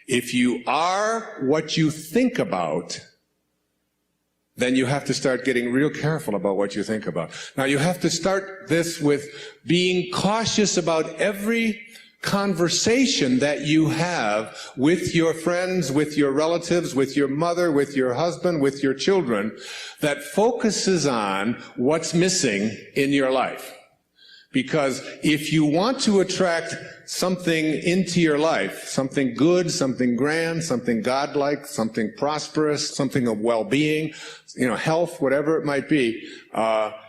If you are what you think about, then you have to start getting real careful about what you think about. Now, you have to start this with being cautious about every conversation that you have with your friends, with your relatives, with your mother, with your husband, with your children, that focuses on what's missing in your life. Because if you want to attract something into your life, something good, something grand, something godlike, something prosperous, something of well-being, health, whatever it might be,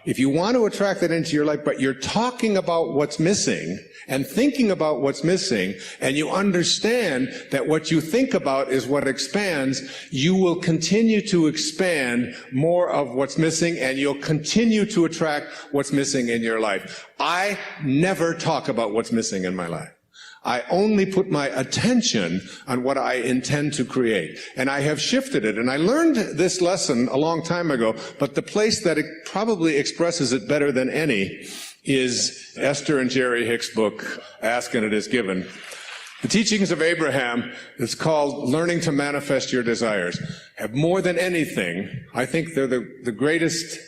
if you want to attract that into your life, but you're talking about what's missing and thinking about what's missing, and you understand that what you think about is what expands, you will continue to expand more of what's missing, and you'll continue to attract what's missing in your life. I never talk about what's missing in my life. I only put my attention on what I intend to create. And I have shifted it. And I learned this lesson a long time ago, but the place that it probably expresses it better than any is Esther and Jerry Hicks' book, Ask and It Is Given. The Teachings of Abraham is called Learning to Manifest Your Desires. Have more than anything, I think they're the greatest,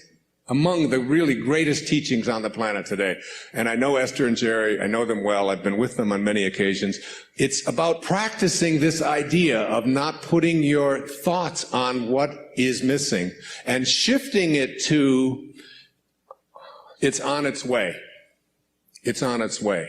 among the really greatest teachings on the planet today. And I know Esther and Jerry, I know them well, I've been with them on many occasions. It's about practicing this idea of not putting your thoughts on what is missing and shifting it to, it's on its way. It's on its way.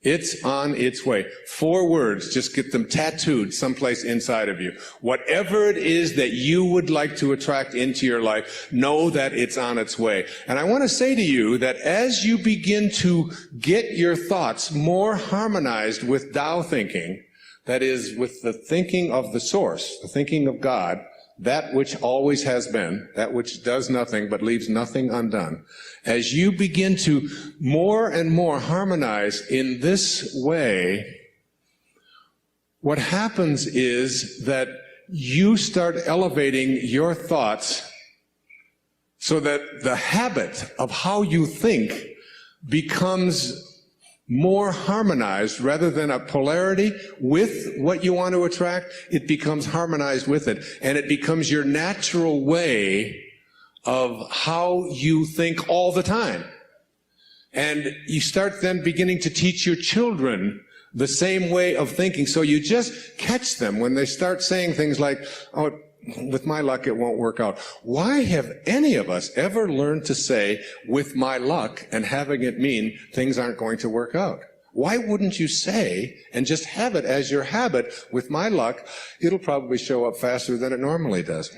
It's on its way. 4 words, just get them tattooed someplace inside of you. Whatever it is that you would like to attract into your life, know that it's on its way. And I want to say to you that as you begin to get your thoughts more harmonized with Tao thinking, that is, with the thinking of the source, the thinking of God, that which always has been, that which does nothing but leaves nothing undone. As you begin to more and more harmonize in this way, what happens is that you start elevating your thoughts so that the habit of how you think becomes more harmonized. Rather than a polarity with what you want to attract, it becomes harmonized with it. And it becomes your natural way of how you think all the time. And you start then beginning to teach your children the same way of thinking. So you just catch them when they start saying things like, oh, with my luck, it won't work out. Why have any of us ever learned to say, with my luck, and having it mean things aren't going to work out? Why wouldn't you say, and just have it as your habit, with my luck, it'll probably show up faster than it normally does?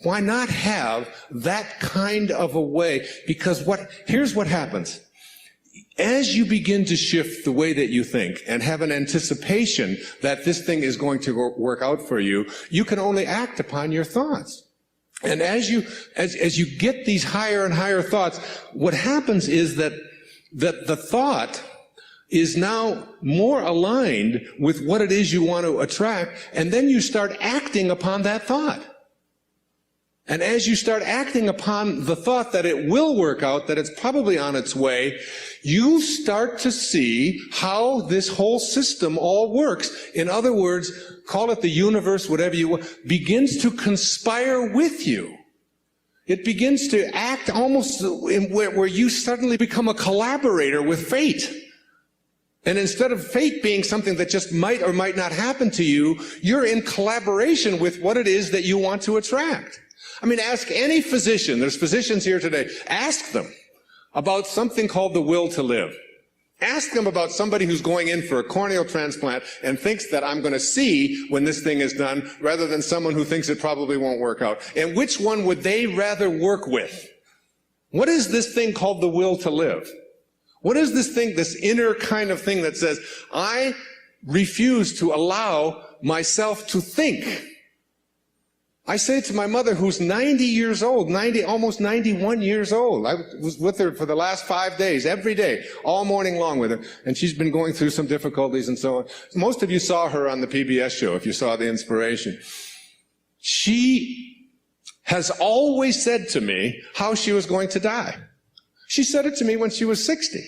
Why not have that kind of a way? Because here's what happens. As you begin to shift the way that you think and have an anticipation that this thing is going to work out for you, you can only act upon your thoughts. And as you get these higher and higher thoughts, what happens is that the thought is now more aligned with what it is you want to attract, and then you start acting upon that thought. And as you start acting upon the thought that it will work out, that it's probably on its way, you start to see how this whole system all works. In other words, call it the universe, whatever you want, begins to conspire with you. It begins to act almost in where you suddenly become a collaborator with fate. And instead of fate being something that just might or might not happen to you, you're in collaboration with what it is that you want to attract. I mean, ask any physician, there's physicians here today, ask them about something called the will to live. Ask them about somebody who's going in for a corneal transplant and thinks that I'm going to see when this thing is done, rather than someone who thinks it probably won't work out. And which one would they rather work with? What is this thing called the will to live? What is this thing, this inner kind of thing that says, I refuse to allow myself to think? I say to my mother, who's 90 years old, almost 91 years old. I was with her for the last 5 days, every day, all morning long with her. And she's been going through some difficulties and so on. Most of you saw her on the PBS show, if you saw The Inspiration. She has always said to me how she was going to die. She said it to me when she was 60.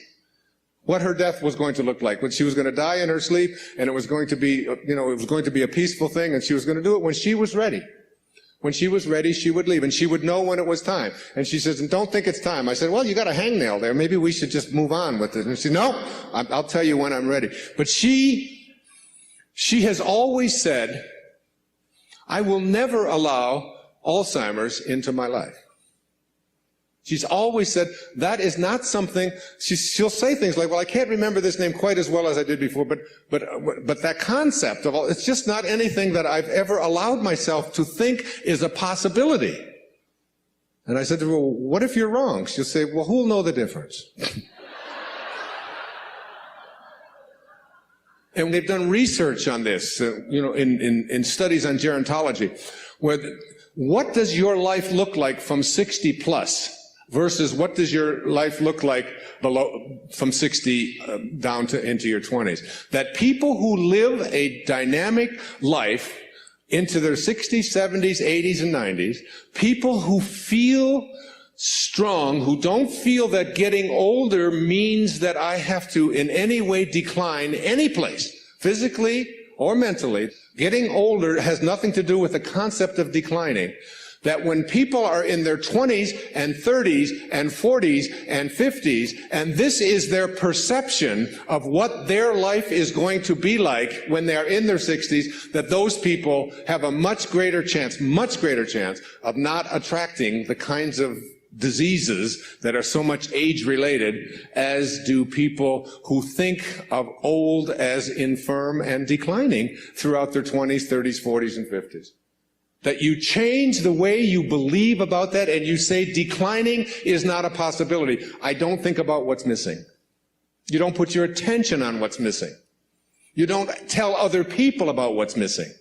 what her death was going to look like, when she was going to die in her sleep, and it was going to be, it was going to be a peaceful thing, and she was going to do it when she was ready. When she was ready, she would leave, and she would know when it was time. And she says, and don't think it's time. I said, well, you got a hangnail there. Maybe we should just move on with it. And she said, no, I'll tell you when I'm ready. But she has always said, I will never allow Alzheimer's into my life. She's always said, that is not something, she'll say things like, well, I can't remember this name quite as well as I did before, but that concept of, it's just not anything that I've ever allowed myself to think is a possibility. And I said to her, well, what if you're wrong? She'll say, well, who'll know the difference? And they've done research on this, in studies on gerontology, where what does your life look like from 60 plus? Versus what does your life look like from 60 down to into your 20s? That people who live a dynamic life into their 60s, 70s, 80s, and 90s, people who feel strong, who don't feel that getting older means that I have to in any way decline any place, physically or mentally. Getting older has nothing to do with the concept of declining. That when people are in their 20s and 30s and 40s and 50s, and this is their perception of what their life is going to be like when they're in their 60s, that those people have a much greater chance of not attracting the kinds of diseases that are so much age-related as do people who think of old as infirm and declining throughout their 20s, 30s, 40s, and 50s. That you change the way you believe about that and you say declining is not a possibility. I don't think about what's missing. You don't put your attention on what's missing. You don't tell other people about what's missing.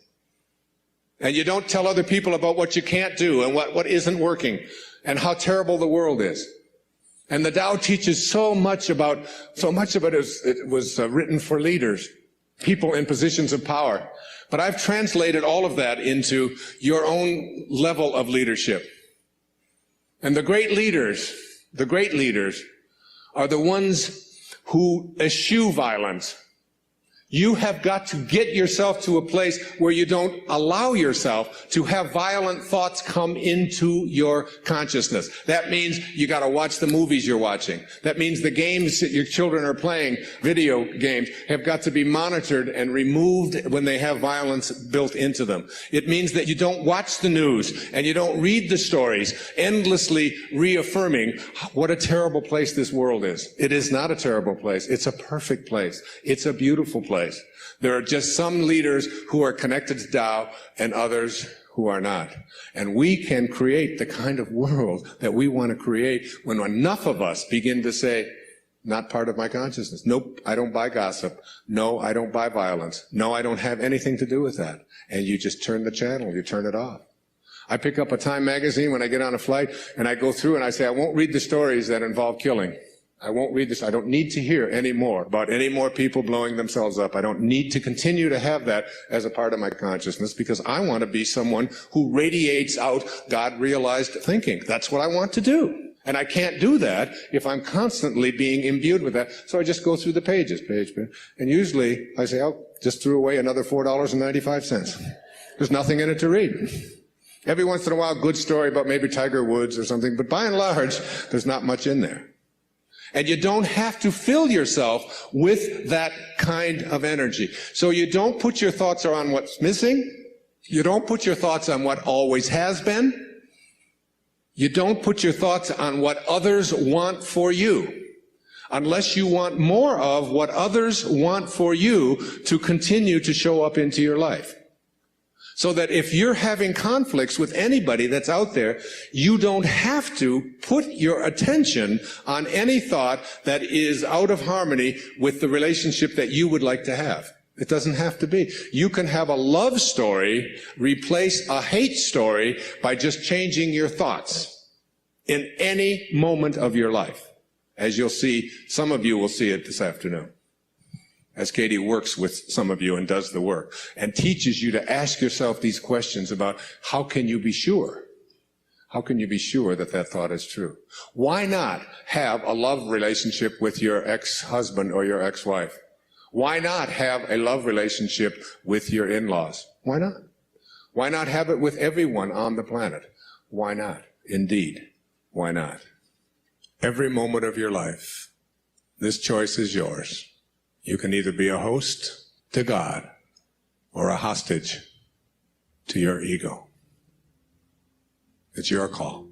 And you don't tell other people about what you can't do and what isn't working and how terrible the world is. And the Tao teaches so much of it was written for leaders, people in positions of power. But I've translated all of that into your own level of leadership. And the great leaders are the ones who eschew violence. You have got to get yourself to a place where you don't allow yourself to have violent thoughts come into your consciousness. That means you got to watch the movies you're watching. That means the games that your children are playing, video games, have got to be monitored and removed when they have violence built into them. It means that you don't watch the news and you don't read the stories, endlessly reaffirming what a terrible place this world is. It is not a terrible place. It's a perfect place. It's a beautiful place. There are just some leaders who are connected to Tao and others who are not. And we can create the kind of world that we want to create when enough of us begin to say, not part of my consciousness. Nope, I don't buy gossip. No, I don't buy violence. No, I don't have anything to do with that. And you just turn the channel, you turn it off. I pick up a Time magazine when I get on a flight and I go through and I say, I won't read the stories that involve killing. I won't read this. I don't need to hear any more about any more people blowing themselves up. I don't need to continue to have that as a part of my consciousness because I want to be someone who radiates out God-realized thinking. That's what I want to do. And I can't do that if I'm constantly being imbued with that. So I just go through the pages, and usually I say, oh, just threw away another $4.95. There's nothing in it to read. Every once in a while, good story about maybe Tiger Woods or something, but by and large, there's not much in there. And you don't have to fill yourself with that kind of energy. So you don't put your thoughts on what's missing. You don't put your thoughts on what always has been. You don't put your thoughts on what others want for you, unless you want more of what others want for you to continue to show up into your life. So that if you're having conflicts with anybody that's out there, you don't have to put your attention on any thought that is out of harmony with the relationship that you would like to have. It doesn't have to be. You can have a love story replace a hate story by just changing your thoughts in any moment of your life. As you'll see, some of you will see it this afternoon, as Katie works with some of you and does the work and teaches you to ask yourself these questions about how can you be sure? How can you be sure that that thought is true? Why not have a love relationship with your ex-husband or your ex-wife? Why not have a love relationship with your in-laws? Why not? Why not have it with everyone on the planet? Why not? Indeed, why not? Every moment of your life, this choice is yours. You can either be a host to God or a hostage to your ego. It's your call.